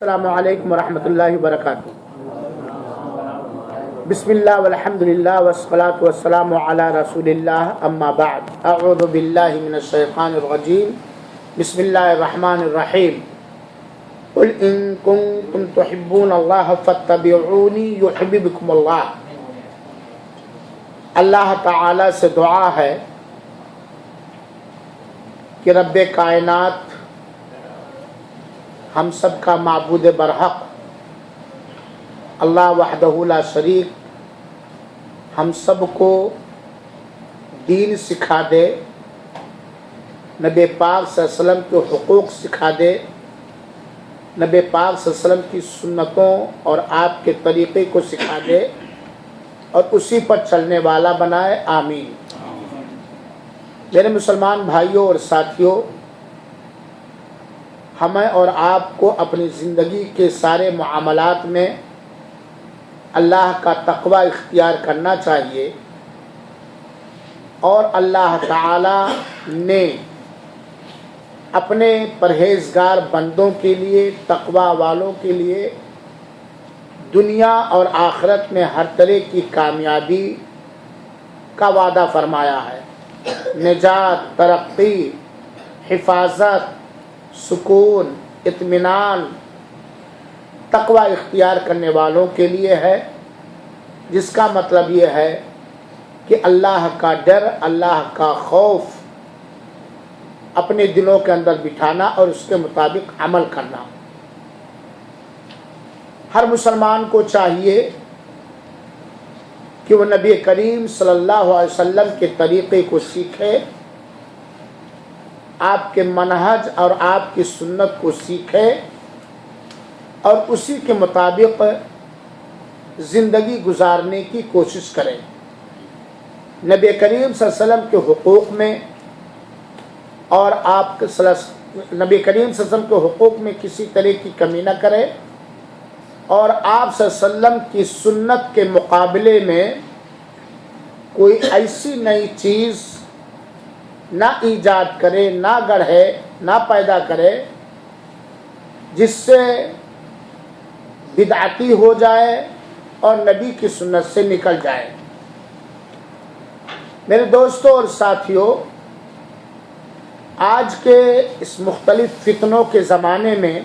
السلام علیکم ورحمۃ اللہ وبرکاتہ۔ بسم اللہ والحمد للہ والصلاة والسلام علی رسول اللہ، اما بعد، اعوذ باللہ من الشیطان الرجیم، بسم اللہ الرحمن الرحیم۔ قل ان کنتم تحبون اللہ فاتبعونی یحببکم اللہ۔ اللہ تعالی سے دعا ہے کہ رب کائنات، ہم سب کا معبود برحق اللہ وحدہ لا شریک، ہم سب کو دین سکھا دے، نبی پاک صلی اللہ علیہ وسلم کے حقوق سکھا دے، نبی پاک صلی اللہ علیہ وسلم کی سنتوں اور آپ کے طریقے کو سکھا دے اور اسی پر چلنے والا بنائے، آمین۔ میرے مسلمان بھائیوں اور ساتھیوں، ہمیں اور آپ کو اپنی زندگی کے سارے معاملات میں اللہ کا تقوی اختیار کرنا چاہیے، اور اللہ تعالی نے اپنے پرہیزگار بندوں کے لیے، تقوی والوں کے لیے دنیا اور آخرت میں ہر طرح کی کامیابی کا وعدہ فرمایا ہے۔ نجات، ترقی، حفاظت، سکون، اطمینان تقوی اختیار کرنے والوں کے لیے ہے، جس کا مطلب یہ ہے کہ اللہ کا ڈر، اللہ کا خوف اپنے دلوں کے اندر بٹھانا اور اس کے مطابق عمل کرنا۔ ہر مسلمان کو چاہیے کہ وہ نبی کریم صلی اللہ علیہ وسلم کے طریقے کو سیکھے، آپ کے منہج اور آپ کی سنت کو سیکھے اور اسی کے مطابق زندگی گزارنے کی کوشش کرے۔ نبی کریم صلی اللہ علیہ وسلم کے حقوق میں اور آپ نبی کریم صلی اللہ علیہ وسلم کے حقوق میں کسی طرح کی کمی نہ کرے، اور آپ صلی اللہ علیہ وسلم کی سنت کے مقابلے میں کوئی ایسی نئی چیز نہ ایجاد کرے، نہ گڑھے، نہ پیدا کرے جس سے بدعتی ہو جائے اور نبی کی سنت سے نکل جائے۔ میرے دوستوں اور ساتھیوں، آج کے اس مختلف فتنوں کے زمانے میں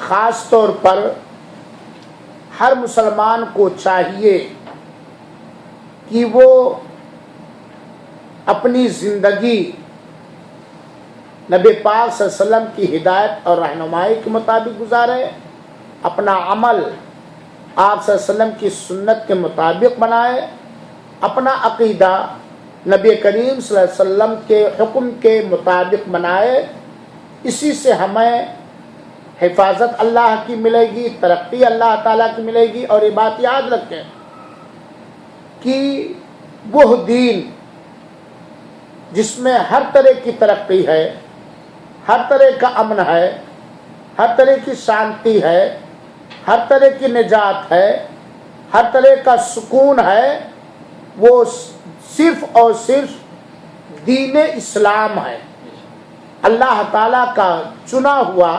خاص طور پر ہر مسلمان کو چاہیے کہ وہ اپنی زندگی نبی پاک صلی اللہ علیہ وسلم کی ہدایت اور رہنمائی کے مطابق گزارے، اپنا عمل آپ صلی اللہ علیہ وسلم کی سنت کے مطابق بنائے، اپنا عقیدہ نبی کریم صلی اللہ علیہ وسلم کے حکم کے مطابق بنائے۔ اسی سے ہمیں حفاظت اللہ کی ملے گی، ترقی اللہ تعالیٰ کی ملے گی۔ اور یہ بات یاد رکھیں کہ وہ دین جس میں ہر طرح کی ترقی ہے، ہر طرح کا امن ہے، ہر طرح کی شانتی ہے، ہر طرح کی نجات ہے، ہر طرح کا سکون ہے، وہ صرف اور صرف دین اسلام ہے۔ اللہ تعالیٰ کا چنا ہوا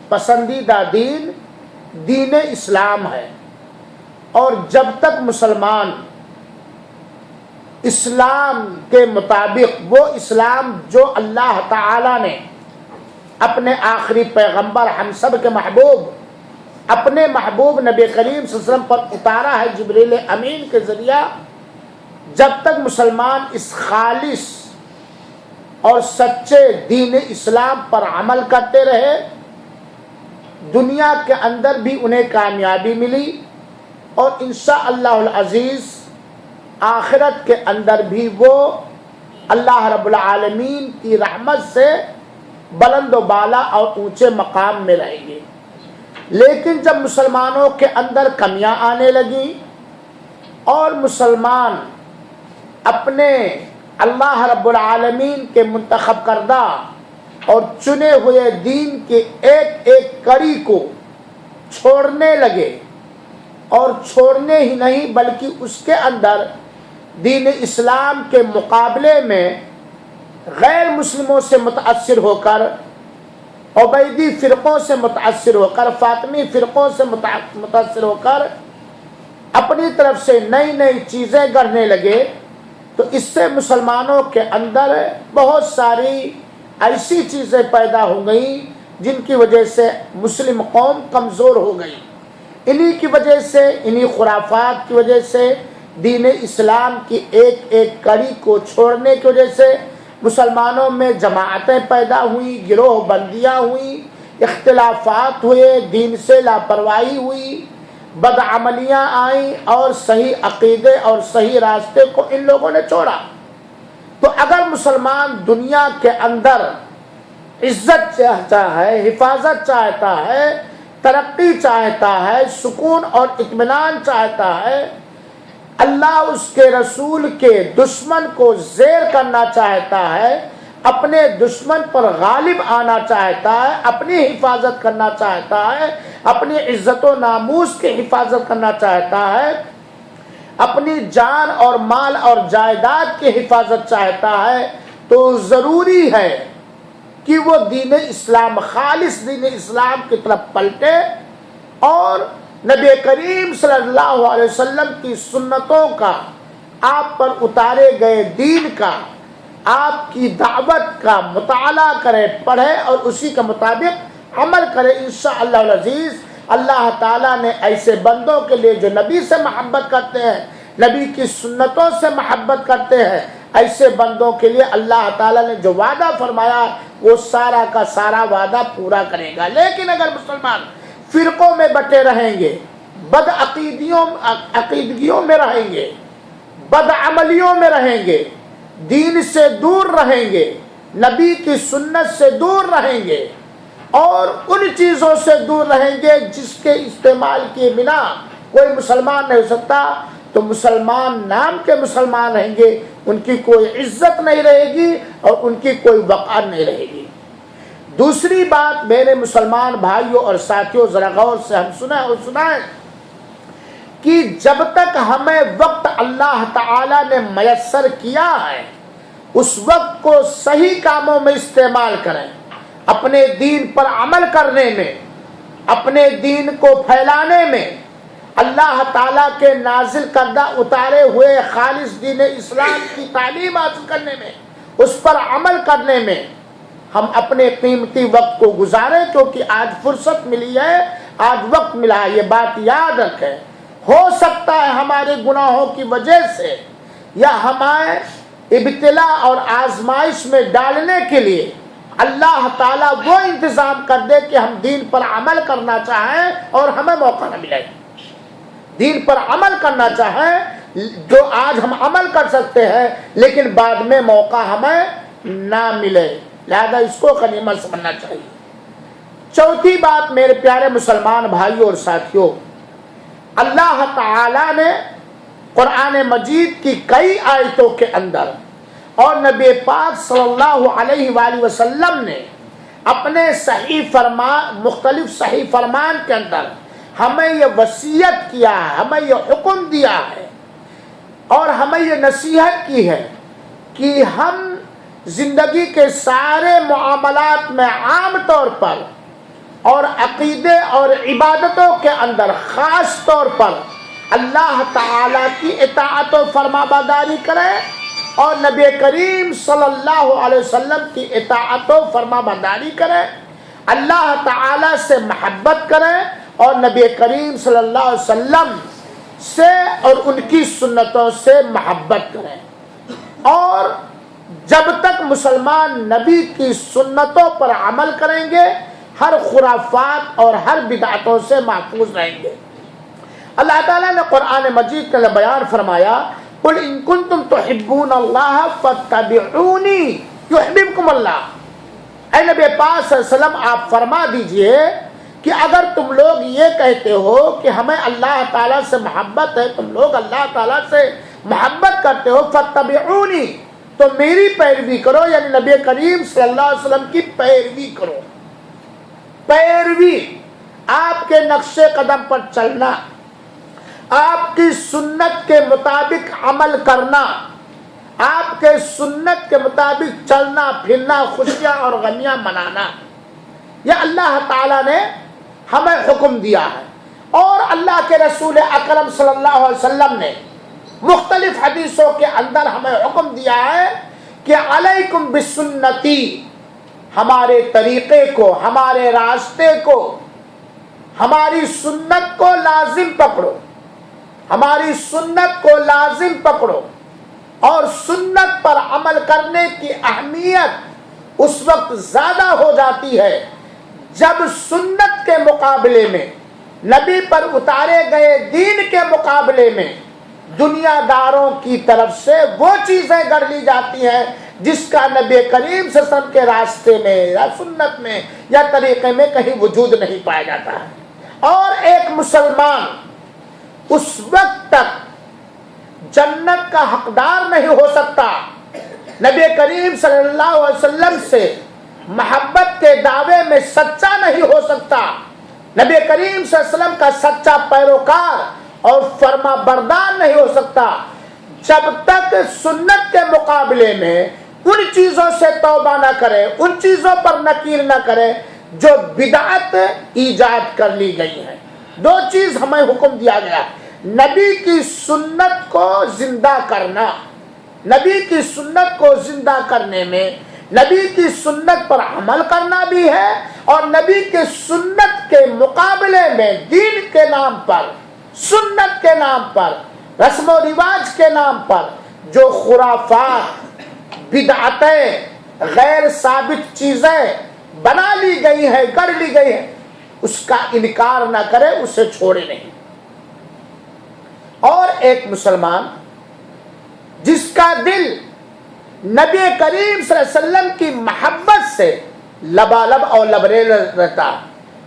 پسندیدہ دین دین اسلام ہے، اور جب تک مسلمان اسلام کے مطابق، وہ اسلام جو اللہ تعالی نے اپنے آخری پیغمبر، ہم سب کے محبوب، اپنے محبوب نبی کریم صلی اللہ علیہ وسلم پر اتارا ہے جبریل امین کے ذریعہ، جب تک مسلمان اس خالص اور سچے دین اسلام پر عمل کرتے رہے، دنیا کے اندر بھی انہیں کامیابی ملی، اور انشاءاللہ العزیز آخرت کے اندر بھی وہ اللہ رب العالمین کی رحمت سے بلند و بالا اور اونچے مقام میں رہیں گے۔ لیکن جب مسلمانوں کے اندر کمیاں آنے لگیں اور مسلمان اپنے اللہ رب العالمین کے منتخب کردہ اور چنے ہوئے دین کے ایک ایک کڑی کو چھوڑنے لگے، اور چھوڑنے ہی نہیں بلکہ اس کے اندر دین اسلام کے مقابلے میں غیر مسلموں سے متاثر ہو کر عبیدی فرقوں سے متاثر ہو کر، فاطمی فرقوں سے متاثر ہو کر اپنی طرف سے نئی نئی چیزیں گڑھنے لگے، تو اس سے مسلمانوں کے اندر بہت ساری ایسی چیزیں پیدا ہو گئیں جن کی وجہ سے مسلم قوم کمزور ہو گئی۔ انہی کی وجہ سے، انہی خرافات کی وجہ سے، دین اسلام کی ایک ایک کڑی کو چھوڑنے کی وجہ سے مسلمانوں میں جماعتیں پیدا ہوئیں، گروہ بندیاں ہوئیں، اختلافات ہوئے، دین سے لاپرواہی ہوئی، بدعملیاں آئیں، اور صحیح عقیدے اور صحیح راستے کو ان لوگوں نے چھوڑا۔ تو اگر مسلمان دنیا کے اندر عزت چاہتا ہے، حفاظت چاہتا ہے، ترقی چاہتا ہے، سکون اور اطمینان چاہتا ہے، اللہ اس کے رسول کے دشمن کو زیر کرنا چاہتا ہے، اپنے دشمن پر غالب آنا چاہتا ہے، اپنی حفاظت کرنا چاہتا ہے، اپنی عزت و ناموس کی حفاظت کرنا چاہتا ہے، اپنی جان اور مال اور جائیداد کی حفاظت چاہتا ہے، تو ضروری ہے کہ وہ دین اسلام، خالص دین اسلام کی طرف پلٹے اور نبی کریم صلی اللہ علیہ وسلم کی سنتوں کا، آپ پر اتارے گئے دین کا، آپ کی دعوت کا مطالعہ کرے، پڑھے اور اسی کے مطابق عمل کرے۔ انشاءاللہ العزیز اللہ تعالیٰ نے ایسے بندوں کے لیے جو نبی سے محبت کرتے ہیں، نبی کی سنتوں سے محبت کرتے ہیں، ایسے بندوں کے لیے اللہ تعالیٰ نے جو وعدہ فرمایا وہ سارا کا سارا وعدہ پورا کرے گا۔ لیکن اگر مسلمان فرقوں میں بٹے رہیں گے، بد عقیدگیوں میں رہیں گے، بد عملیوں میں رہیں گے، دین سے دور رہیں گے، نبی کی سنت سے دور رہیں گے، اور ان چیزوں سے دور رہیں گے جس کے استعمال کیے بنا کوئی مسلمان نہیں ہو سکتا، تو مسلمان نام کے مسلمان رہیں گے، ان کی کوئی عزت نہیں رہے گی اور ان کی کوئی وقار نہیں رہے گی۔ دوسری بات میرے مسلمان بھائیوں اور ساتھیوں، ذرا غور سے ہم سنائیں کہ جب تک ہمیں وقت اللہ تعالی نے میسر کیا ہے، اس وقت کو صحیح کاموں میں استعمال کریں، اپنے دین پر عمل کرنے میں، اپنے دین کو پھیلانے میں، اللہ تعالیٰ کے نازل کردہ اتارے ہوئے خالص دین اسلام کی تعلیم حاصل کرنے میں، اس پر عمل کرنے میں ہم اپنے قیمتی وقت کو گزاریں، کیونکہ آج فرصت ملی ہے، آج وقت ملا ہے۔ یہ بات یاد رکھیں، ہو سکتا ہے ہمارے گناہوں کی وجہ سے یا ہمارے ابتلا اور آزمائش میں ڈالنے کے لیے اللہ تعالیٰ وہ انتظام کر دے کہ ہم دین پر عمل کرنا چاہیں اور ہمیں موقع نہ ملے۔ دین پر عمل کرنا چاہیں جو آج ہم عمل کر سکتے ہیں، لیکن بعد میں موقع ہمیں نہ ملے، لہذا اس کو غنیمت سمجھنا چاہیے۔ چوتھی بات میرے پیارے مسلمان بھائیوں اور ساتھیوں، اللہ تعالی نے قرآن مجید کی کئی آیتوں کے اندر اور نبی پاک صلی اللہ علیہ وآلہ وسلم نے اپنے مختلف صحیح فرمان کے اندر ہمیں یہ وصیت کیا ہے، ہمیں یہ حکم دیا ہے اور ہمیں یہ نصیحت کی ہے کہ ہم زندگی کے سارے معاملات میں عام طور پر اور عقیدے اور عبادتوں کے اندر خاص طور پر اللہ تعالی کی اطاعت و فرما برداری کریں اور نبی کریم صلی اللہ علیہ وسلم کی اطاعت و فرما برداری کریں، اللہ تعالی سے محبت کریں اور نبی کریم صلی اللہ علیہ وسلم سے اور ان کی سنتوں سے محبت کریں۔ اور جب تک مسلمان نبی کی سنتوں پر عمل کریں گے، ہر خرافات اور ہر بدعتوں سے محفوظ رہیں گے۔ اللہ تعالیٰ نے قرآن مجید کے بیان فرمایا، قُلْ إِن كُنتُمْ تُحِبُّونَ اللَّهَ فَاتَّبِعُونِي يُحْبِبْكُمُ اللَّهُ۔ اے نبی پاک صلی اللہ علیہ وسلم آپ فرما دیجئے کہ اگر تم لوگ یہ کہتے ہو کہ ہمیں اللہ تعالیٰ سے محبت ہے، تم لوگ اللہ تعالیٰ سے محبت کرتے ہو، فَاتَّبِعُونِي، تو میری پیروی کرو، یعنی نبی کریم صلی اللہ علیہ وسلم کی پیروی کرو۔ پیروی، آپ کے نقش قدم پر چلنا، آپ کی سنت کے مطابق عمل کرنا، آپ کے سنت کے مطابق چلنا پھرنا، خوشیاں اور غمیاں منانا، یہ اللہ تعالیٰ نے ہمیں حکم دیا ہے. اور اللہ کے رسول اکرم صلی اللہ علیہ وسلم نے مختلف حدیثوں کے اندر ہمیں حکم دیا ہے کہ علیکم بسنتی، ہمارے طریقے کو، ہمارے راستے کو، ہماری سنت کو لازم پکڑو، ہماری سنت کو لازم پکڑو. اور سنت پر عمل کرنے کی اہمیت اس وقت زیادہ ہو جاتی ہے جب سنت کے مقابلے میں، نبی پر اتارے گئے دین کے مقابلے میں دنیا داروں کی طرف سے وہ چیزیں گڑھ لی جاتی ہیں جس کا نبی کریم صلی اللہ علیہ وسلم کے راستے میں یا سنت میں یا طریقے میں کہیں وجود نہیں پایا جاتا ہے. اور ایک مسلمان اس وقت تک جنت کا حقدار نہیں ہو سکتا، نبی کریم صلی اللہ علیہ وسلم سے محبت کے دعوے میں سچا نہیں ہو سکتا، نبی کریم صلی اللہ علیہ وسلم کا سچا پیروکار اور فرما بردار نہیں ہو سکتا جب تک سنت کے مقابلے میں ان چیزوں سے توبہ نہ کرے، ان چیزوں پر نکیر نہ کرے جو بدعت ایجاد کر لی گئی ہیں. دو چیز ہمیں حکم دیا گیا، نبی کی سنت کو زندہ کرنا. نبی کی سنت کو زندہ کرنے میں نبی کی سنت پر عمل کرنا بھی ہے، اور نبی کے سنت کے مقابلے میں دین کے نام پر، سنت کے نام پر، رسم و رواج کے نام پر جو خرافات، بدعتیں، غیر ثابت چیزیں بنا لی گئی ہیں، کر لی گئی ہیں، اس کا انکار نہ کرے، اسے چھوڑے نہیں. اور ایک مسلمان جس کا دل نبی کریم صلی اللہ علیہ وسلم کی محبت سے لبالب اور لبریز رہتا،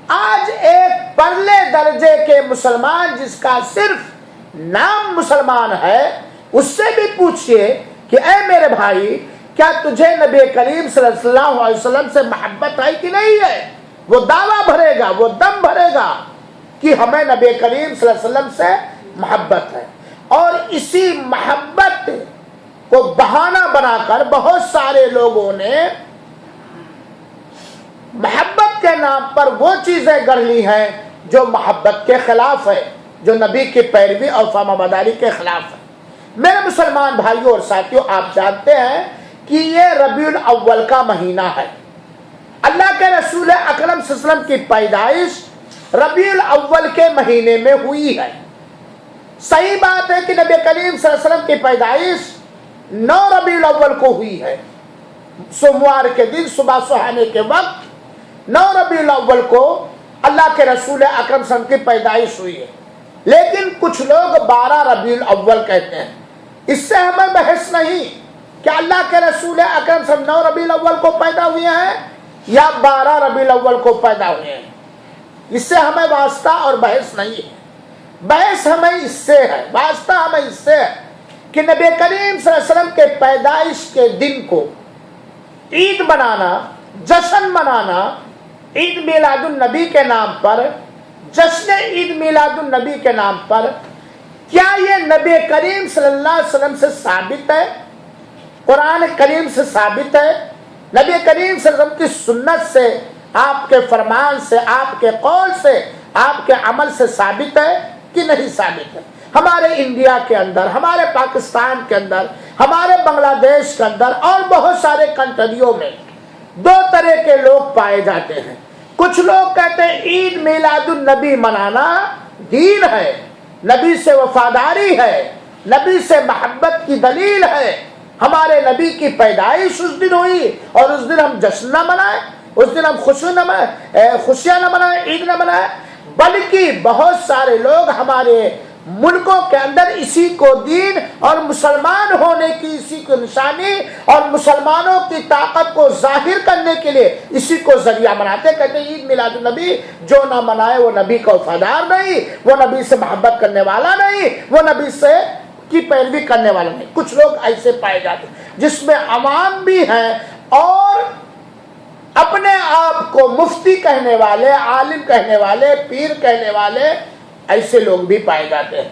آج ایک پرلے درجے کے مسلمان جس کا صرف نام مسلمان ہے، اس سے بھی پوچھئے کہ اے میرے بھائی، کیا تجھے نبی کریم صلی اللہ علیہ وسلم سے محبت ہے کہ نہیں ہے؟ وہ دعویٰ بھرے گا، وہ دم بھرے گا کہ ہمیں نبی کریم صلی اللہ علیہ وسلم سے محبت ہے. اور اسی محبت کو بہانہ بنا کر بہت سارے لوگوں نے محبت کے نام پر وہ چیزیں گڑھ لی ہیں جو محبت کے خلاف ہے، جو نبی کی پیروی اور فرمانبرداری کے خلاف ہے. میرے مسلمان بھائیوں اور ساتھیوں، آپ جانتے ہیں کہ یہ ربیع الاول کا مہینہ ہے. اللہ کے رسول اکرم صلی اللہ علیہ وسلم کی پیدائش ربیع الاول کے مہینے میں ہوئی ہے. صحیح بات ہے کہ نبی کریم صلی اللہ علیہ وسلم کی پیدائش 9 ربیع الاول کو ہوئی ہے. سوموار کے دن صبح سہانے کے وقت 9 ربیع الاول کو اللہ کے رسول اکرم صلی اللہ علیہ وسلم کی پیدائش ہوئی ہے. لیکن کچھ لوگ 12 ربیع الاول کہتے ہیں. اس سے ہمیں بحث نہیں کہ اللہ کے رسول اکرم صلی اللہ علیہ وسلم 9 ربیع الاول کو پیدا ہوئے ہیں یا 12 ربیع الاول کو پیدا ہوئے ہیں. اس سے ہمیں واسطہ اور بحث نہیں ہے. بحث ہمیں اس سے ہے، واسطہ ہمیں اس سے ہے کہ نبی کریم صلی اللہ علیہ وسلم کے پیدائش کے دن کو عید منانا، جشن منانا، عید میلاد النبی کے نام پر، جشن عید میلاد النبی کے نام پر، کیا یہ نبی کریم صلی اللہ علیہ وسلم سے ثابت ہے؟ قرآن کریم سے ثابت ہے؟ نبی کریم صلی اللہ علیہ وسلم کی سنت سے، آپ کے فرمان سے، آپ کے قول سے، آپ کے عمل سے ثابت ہے کہ نہیں ثابت ہے؟ ہمارے انڈیا کے اندر، ہمارے پاکستان کے اندر، ہمارے بنگلہ دیش کے اندر اور بہت سارے کنٹریوں میں 2 طرح کے لوگ پائے جاتے ہیں. کچھ لوگ کہتے ہیں عید میلاد النبی منانا دین ہے، نبی سے وفاداری ہے، نبی سے محبت کی دلیل ہے. ہمارے نبی کی پیدائش اس دن ہوئی اور اس دن ہم جشن نہ منائیں، اس دن ہم خوشیاں نہ منائیں، عید نہ منائیں. بلکہ بہت سارے لوگ ہمارے ملکوں کے اندر اسی کو دین اور مسلمان ہونے کی اسی کو نشانی اور مسلمانوں کی طاقت کو ظاہر کرنے کے لیے اسی کو ذریعہ مناتے. کہتے ہیں عید میلاد النبی، جو نہ منائے وہ نبی کا وفادار نہیں، وہ نبی سے محبت کرنے والا نہیں، وہ نبی سے کی پیروی کرنے والا نہیں. کچھ لوگ ایسے پائے جاتے ہیں جس میں عوام بھی ہیں اور اپنے آپ کو مفتی کہنے والے، عالم کہنے والے، پیر کہنے والے، ایسے لوگ بھی پائے جاتے ہیں.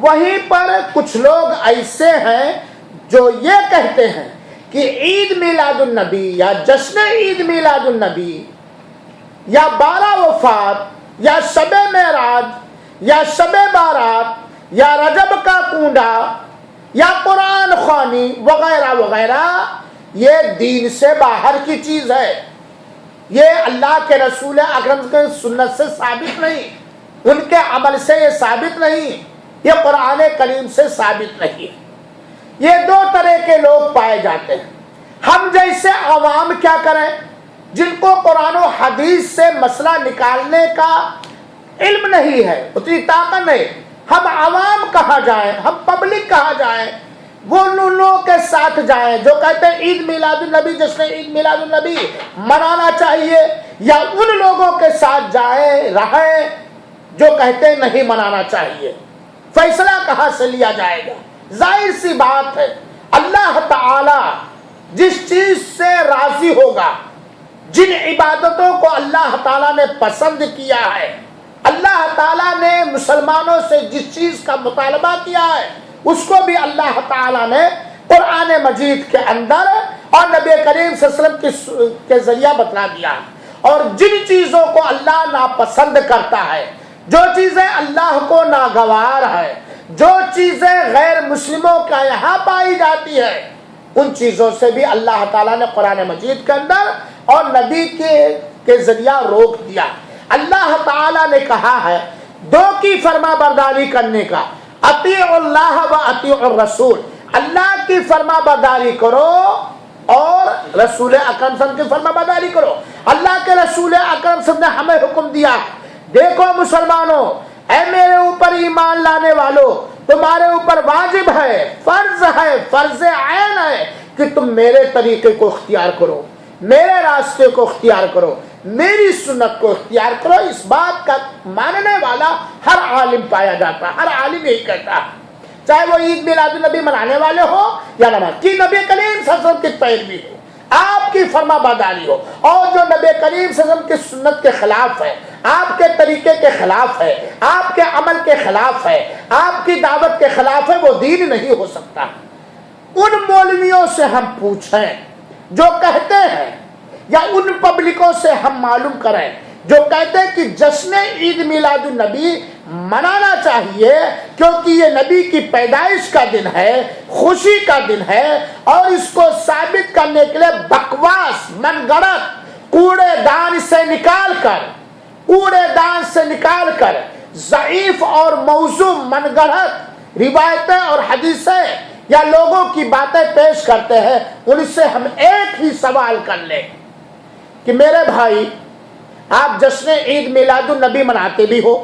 وہیں پر کچھ لوگ ایسے ہیں جو یہ کہتے ہیں کہ عید میلاد النبی یا جشن عید میلاد النبی یا 12 وفات یا شب معراج یا شب بارات یا رجب کا کنڈا یا قرآن خوانی وغیرہ وغیرہ، یہ دین سے باہر کی چیز ہے، یہ اللہ کے رسول اکرم کے سنت سے ثابت نہیں، ان کے عمل سے یہ ثابت نہیں، یہ قرآن کریم سے ثابت نہیں۔ یہ دو طرح کے لوگ پائے جاتے ہیں۔ ہم جیسے عوام کیا کریں جن کو قرآن و حدیث سے مسئلہ نکالنے کا علم نہیں ہے، اتنی طاقت نہیں، ہم عوام کہاں جائیں، ہم پبلک کہاں جائیں؟ وہ ان لوگوں کے ساتھ جائیں جو کہتے ہیں عید میلاد النبی، جشن عید میلاد النبی منانا چاہیے، یا ان لوگوں کے ساتھ جائیں رہیں جو کہتے ہیں نہیں منانا چاہیے؟ فیصلہ کہاں سے لیا جائے گا؟ ظاہر سی بات ہے، اللہ تعالی جس چیز سے راضی ہوگا، جن عبادتوں کو اللہ تعالیٰ نے پسند کیا ہے، اللہ تعالیٰ نے مسلمانوں سے جس چیز کا مطالبہ کیا ہے، اس کو بھی اللہ تعالیٰ نے قرآن مجید کے اندر اور نبی کریم صلی اللہ علیہ وسلم کے ذریعہ بتلا دیا۔ اور جن چیزوں کو اللہ ناپسند کرتا ہے، جو چیزیں اللہ کو ناگوار ہے، جو چیزیں غیر مسلموں کا یہاں پائی جاتی ہے، ان چیزوں سے بھی اللہ تعالیٰ نے قرآن مجید کے اندر اور نبی کے ذریعہ روک دیا۔ اللہ تعالیٰ نے کہا ہے دو کی فرما برداری کرنے کا، اطیعوا اللہ و اطیعوا الرسول، اللہ کی فرما برداری کرو اور رسول اکرم صلی اللہ علیہ وسلم کی فرما برداری کرو۔ اللہ کے رسول اکرم صلی اللہ علیہ وسلم نے ہمیں حکم دیا، دیکھو مسلمانوں، اے میرے اوپر ایمان لانے والوں، تمہارے اوپر واجب ہے، فرض عین ہے کہ تم میرے طریقے کو اختیار کرو، میرے راستے کو اختیار کرو، میری سنت کو اختیار کرو۔ اس بات کا ماننے والا ہر عالم پایا جاتا ہے، ہر عالم یہی کہتا ہے، چاہے وہ عید میلاد النبی منانے والے ہو یا نہ، کہ نبی کریم صلی اللہ علیہ وسلم کی پیروی ہو، آپ کی فرما برداری ہو، اور جو نبی کریم صلی اللہ علیہ وسلم کی سنت کے خلاف ہے، آپ کے طریقے کے خلاف ہے، آپ کے عمل کے خلاف ہے، آپ کی دعوت کے خلاف ہے، وہ دین نہیں ہو سکتا۔ ان مولویوں سے ہم پوچھیں جو کہتے ہیں، یا ان پبلکوں سے ہم معلوم کریں جو کہتے ہیں کہ جشن عید میلاد النبی منانا چاہیے کیونکہ یہ نبی کی پیدائش کا دن ہے، خوشی کا دن ہے، اور اس کو ثابت کرنے کے لیے بکواس، من گڑت کوڑے دان سے نکال کر ضعیف اور موضوع من گڑت روایتیں اور حدیثیں یا لوگوں کی باتیں پیش کرتے ہیں۔ ان سے ہم ایک ہی سوال کر لیں کہ میرے بھائی، آپ جشن عید میلاد النبی مناتے بھی ہو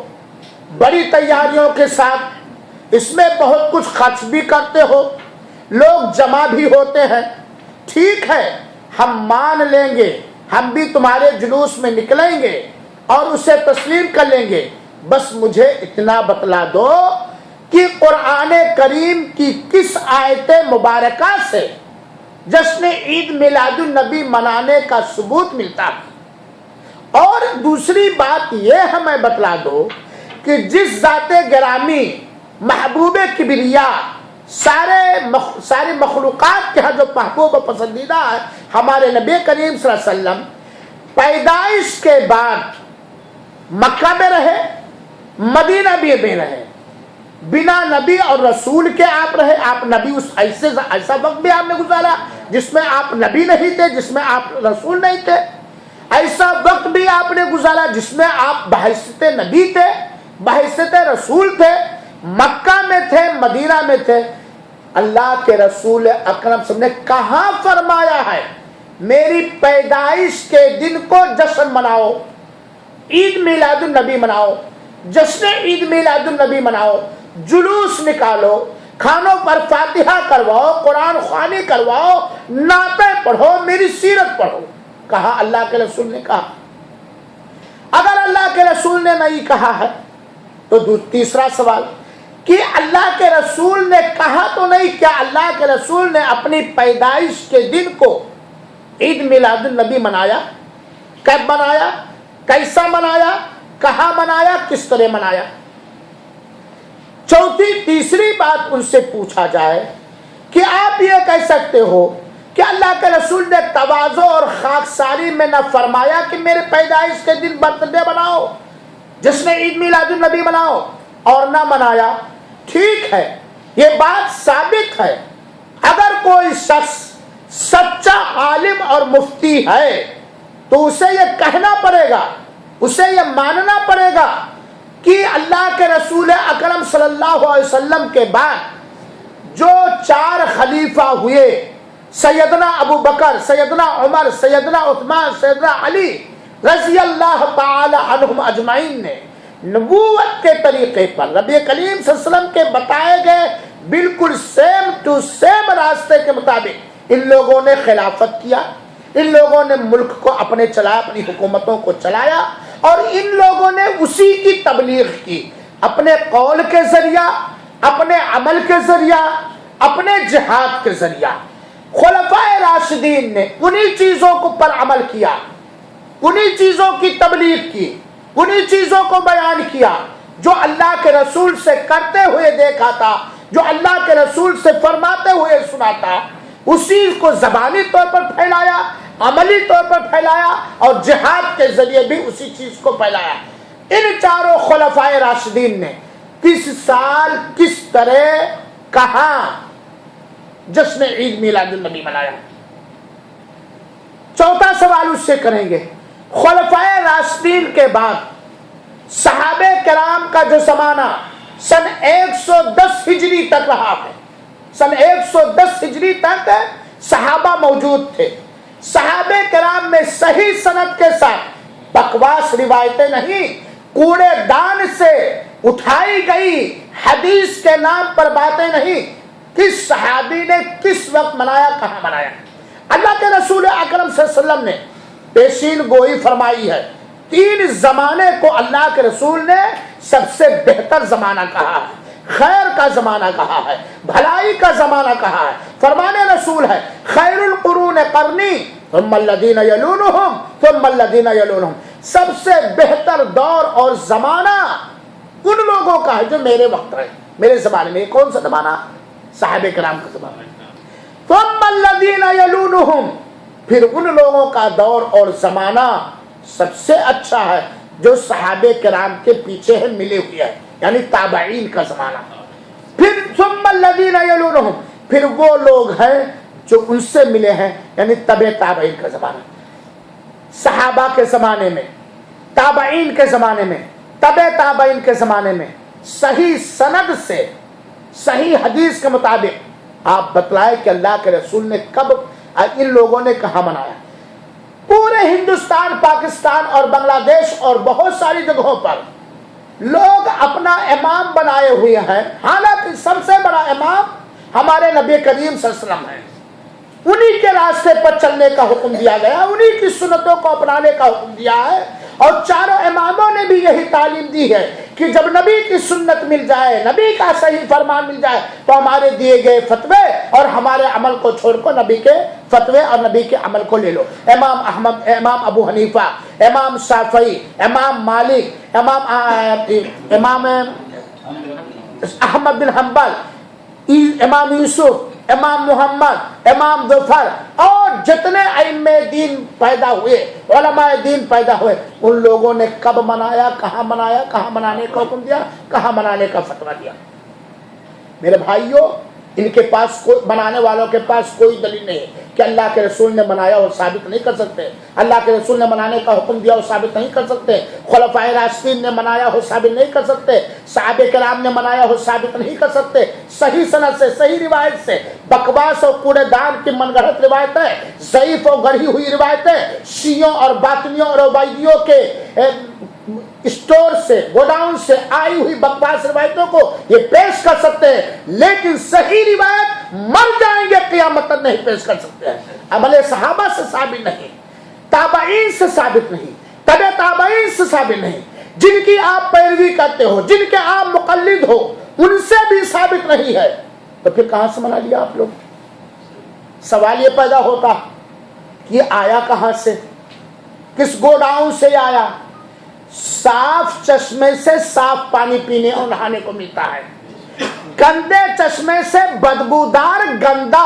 بڑی تیاریوں کے ساتھ، اس میں بہت کچھ خرچ بھی کرتے ہو، لوگ جمع بھی ہوتے ہیں، ٹھیک ہے، ہم مان لیں گے، ہم بھی تمہارے جلوس میں نکلیں گے اور اسے تسلیم کر لیں گے، بس مجھے اتنا بتلا دو کہ قرآن کریم کی کس آیت مبارکہ سے جشن عید میلاد النبی منانے کا ثبوت ملتا ہے۔ اور دوسری بات یہ ہمیں بتلا دو کہ جس ذات گرامی محبوب کبریا ساری مخلوقات کے ہاں جو محبوب و پسندیدہ ہے، ہمارے نبی کریم صلی اللہ علیہ وسلم پیدائش کے بعد مکہ میں رہے، مدینہ بھی میں رہے، بنا نبی اور رسول کے آپ رہے، آپ نبی ایسا وقت بھی آپ نے گزارا جس میں آپ نبی نہیں تھے، جس میں آپ رسول نہیں تھے، ایسا وقت بھی آپ نے گزارا جس میں آپ بحیثیت نبی تھے، بحیثیت رسول تھے، مکہ میں تھے، مدینہ میں تھے۔ اللہ کے رسول اکرم صلی اللہ علیہ وسلم نے کہاں فرمایا ہے میری پیدائش کے دن کو جشن مناؤ، عید میلاد النبی مناؤ، جشن عید میلاد النبی مناؤ، جلوس نکالو، کھانوں پر فاتحہ کرواؤ، قرآن خوانی کرواؤ، نعتیں پڑھو، میری سیرت پڑھو؟ کہا اللہ کے رسول نے کہا؟ اگر اللہ کے رسول نے نہیں کہا ہے تو تیسرا سوال کہ اللہ کے رسول نے کہا تو نہیں، کیا اللہ کے رسول نے اپنی پیدائش کے دن کو عید میلاد النبی منایا؟ کب منایا؟ کیسا منایا؟ کہاں منایا؟ کس طرح منایا؟ تیسری بات ان سے پوچھا جائے کہ آپ یہ کہہ سکتے ہو کہ اللہ کے رسول نے تواضع اور خاکساری میں نہ فرمایا کہ میرے پیدائش کے دن برتھ ڈے بناؤ، جس نے عید میلاد النبی مناؤ، اور نہ منایا. ٹھیک ہے، یہ بات ثابت ہے. اگر کوئی شخص سچا عالم اور مفتی ہے تو اسے یہ کہنا پڑے گا، اسے یہ ماننا پڑے گا کہ اللہ کے رسول اکرم صلی اللہ علیہ وسلم کے بعد جو 4 خلیفہ ہوئے، سیدنا ابو بکر، سیدنا عمر، سیدنا عثمان، سیدنا علی رضی اللہ تعالی عنہم اجمعین نے نبوت کے طریقے پر نبی کریم صلی اللہ علیہ وسلم کے بتائے گئے بالکل سیم ٹو سیم راستے کے مطابق ان لوگوں نے خلافت کیا، ان لوگوں نے ملک کو اپنے چلایا، اپنی حکومتوں کو چلایا، اور ان لوگوں نے اسی کی تبلیغ کی اپنے قول کے ذریعہ، اپنے عمل کے ذریعہ، اپنے جہاد کے ذریعہ. خلفائے راشدین نے انہی چیزوں کو پر عمل کیا، انہی چیزوں کی تبلیغ کی، انہی چیزوں کو بیان کیا جو اللہ کے رسول سے کرتے ہوئے دیکھا تھا، جو اللہ کے رسول سے فرماتے ہوئے سنا تھا. اسی کو زبانی طور پر پھیلایا، عملی طور پر پھیلایا، اور جہاد کے ذریعے بھی اسی چیز کو پھیلایا. ان 4 خلفائے راشدین نے کس سال، کس طرح، کہاں جشن عید میلاد النبی منایا؟ چوتھا سوال اس سے کریں گے. خلفائے راشدین کے بعد صحابہ کرام کا جو زمانہ سن 110 ہجری تک رہا ہے، سن 110 ہجری تک صحابہ موجود تھے. صحابہ کرام میں صحیح سند کے ساتھ بکواس روایتیں نہیں، کوڑے دان سے اٹھائی گئی حدیث کے نام پر باتیں نہیں. کس صحابی نے کس وقت منایا، کہاں منایا؟ اللہ کے رسول اکرم صلی اللہ علیہ وسلم نے پیشین گوئی فرمائی ہے. 3 زمانے کو اللہ کے رسول نے سب سے بہتر زمانہ کہا ہے، خیر کا زمانہ کہا ہے، بھلائی کا زمانہ کہا ہے. فرمان رسول ہے خیر القرون قرنی ثم الذین یلونہم ثم الذین یلونہم. سب سے بہتر دور اور زمانہ ان لوگوں کا ہے جو میرے وقت ہے، میرے زمانے میں. کون سا زمانہ؟ صحابہ کرام کا زمانہ. ثم الذین یلونہم، پھر ان لوگوں کا دور اور زمانہ سب سے اچھا ہے جو صحابہ کرام کے پیچھے ہے، ملے ہوئے ہے، یعنی تابعین کا زمانہ. پھر ثم الذین یلونہم، پھر وہ لوگ ہیں جو ان سے ملے ہیں، یعنی تبع تابعین کا زمانہ. صحابہ کے زمانے میں، تابعین کے زمانے میں، تبع تابعین کے زمانے میں صحیح سند سے، صحیح حدیث کے مطابق آپ بتلائے کہ اللہ کے رسول نے کب، ان لوگوں نے کہاں منایا. پورے ہندوستان، پاکستان اور بنگلہ دیش اور بہت ساری جگہوں پر لوگ اپنا امام بنائے ہوئے ہیں، حالانکہ سب سے بڑا امام ہمارے نبی کریم صلی اللہ علیہ وسلم ہے. انہی کے راستے پر چلنے کا حکم دیا گیا، انہی کی سنتوں کو اپنانے کا حکم دیا ہے. اور 4 اماموں نے بھی یہی تعلیم دی ہے کہ جب نبی کی سنت مل جائے، نبی کا صحیح فرمان مل جائے، تو ہمارے دیے گئے فتوے اور ہمارے عمل کو چھوڑ کر نبی کے فتوے اور نبی کے عمل کو لے لو. امام احمد، امام ابو حنیفہ، امام شافعی، امام مالک، امام احمد بن حنبل، امام یوسف، امام محمد، امام ظفر، اور جتنے ائمہ دین پیدا ہوئے، علماء دین پیدا ہوئے، ان لوگوں نے کب منایا، کہاں منایا، کہاں منانے کا حکم دیا، کہاں منانے کا فتویٰ دیا. میرے بھائیوں، ان کے پاس بنانے والوں کے پاس کوئی دلیل نہیں ہے کہ اللہ کے رسول نے منایا اور ثابت نہیں کر سکتے. اللہ کے رسول نے منانے کا حکم دیا اور ثابت نہیں کر سکتے. خلفائے راشدین نے منایا ہو ثابت نہیں کر سکتے. صحابہ کرام نے منایا ہو ثابت نہیں کر سکتے. صحیح سند سے، صحیح روایت سے. بکواس اور کوڑے دان کی من گھڑت روایتیں، ضعیف اور گڑھی ہوئی روایتیں، شیعوں اور باطنیوں اور عبیدیوں کے اسٹور سے، گوڈاؤن سے آئی ہوئی بکواس روایتوں کو یہ پیش کر سکتے ہیں، لیکن صحیح روایت مر جائیں گے قیامت تک نہیں پیش کر سکتے ہیں. عمل صحابہ سے ثابت نہیں، تابعین سے ثابت نہیں، تبع تابعین سے ثابت نہیں. جن کی آپ پیروی کرتے ہو، جن کے آپ مقلد ہو، ان سے بھی ثابت نہیں ہے، تو پھر کہاں سے منا لیا آپ لوگ؟ سوال یہ پیدا ہوتا کہ یہ آیا کہاں سے، کس گوڈاؤن سے آیا؟ صاف چشمے سے صاف پانی پینے اور نہانے کو ملتا ہے، گندے چشمے سے بدبودار گندا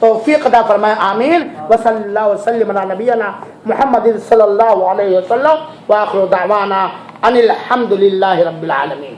توفیق عطا فرمائے، آمین۔ وصلی اللہ وسلم علی نبینا محمد صلی اللہ علیہ وسلم، وآخر دعوانا ان الحمد للہ رب العالمین۔